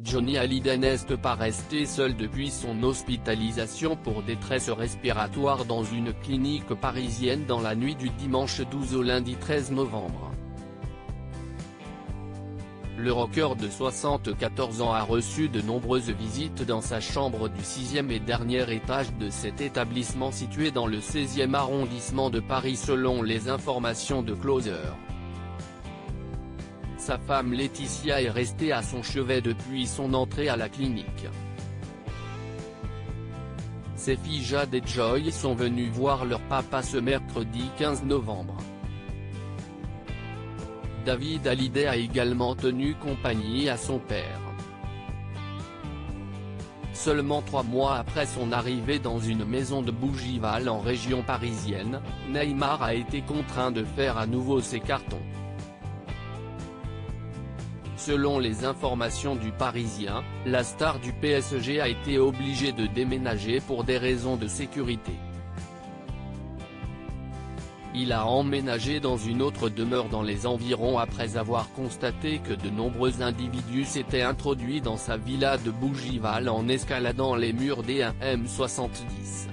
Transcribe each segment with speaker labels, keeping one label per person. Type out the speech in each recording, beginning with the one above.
Speaker 1: Johnny Hallyday n'est pas resté seul depuis son hospitalisation pour détresse respiratoire dans une clinique parisienne dans la nuit du dimanche 12 au lundi 13 novembre. Le rocker de 74 ans a reçu de nombreuses visites dans sa chambre du 6e et dernier étage de cet établissement situé dans le 16e arrondissement de Paris selon les informations de Closer. Sa femme Laetitia est restée à son chevet depuis son entrée à la clinique. Ses filles Jade et Joy sont venues voir leur papa ce mercredi 15 novembre. David Hallyday a également tenu compagnie à son père. Seulement 3 mois après son arrivée dans une maison de Bougival en région parisienne, Neymar a été contraint de faire à nouveau ses cartons. Selon les informations du Parisien, la star du PSG a été obligée de déménager pour des raisons de sécurité. Il a emménagé dans une autre demeure dans les environs après avoir constaté que de nombreux individus s'étaient introduits dans sa villa de Bougival en escaladant les murs des M70.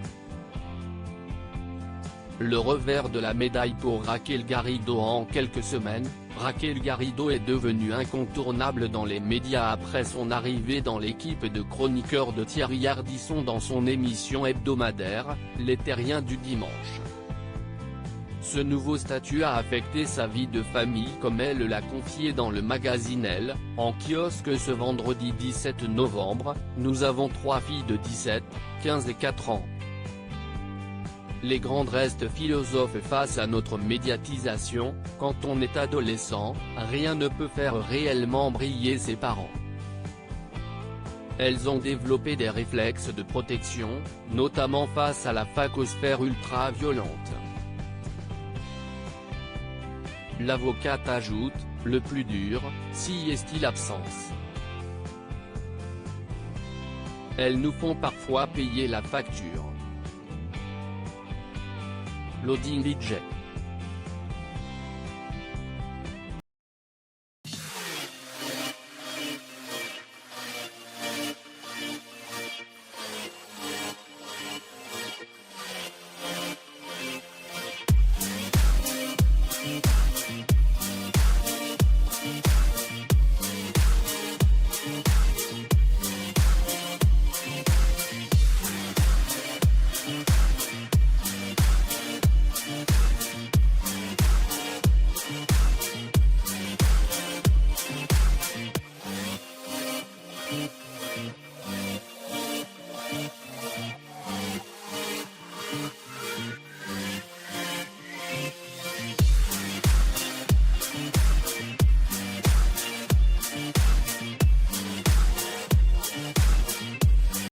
Speaker 1: Le revers de la médaille pour Raquel Garrido. En quelques semaines, Raquel Garrido est devenue incontournable dans les médias après son arrivée dans l'équipe de chroniqueurs de Thierry Ardisson dans son émission hebdomadaire, Les Terriens du dimanche. Ce nouveau statut a affecté sa vie de famille comme elle l'a confié dans le magazine Elle, en kiosque ce vendredi 17 novembre, nous avons 3 filles de 17, 15 et 4 ans. Les grandes restent philosophes face à notre médiatisation. Quand on est adolescent, rien ne peut faire réellement briller ses parents. Elles ont développé des réflexes de protection, notamment face à la phagosphère ultra-violente. L'avocate ajoute, le plus dur, si est-il l'absence. Elles nous font parfois payer la facture. Loading DJ.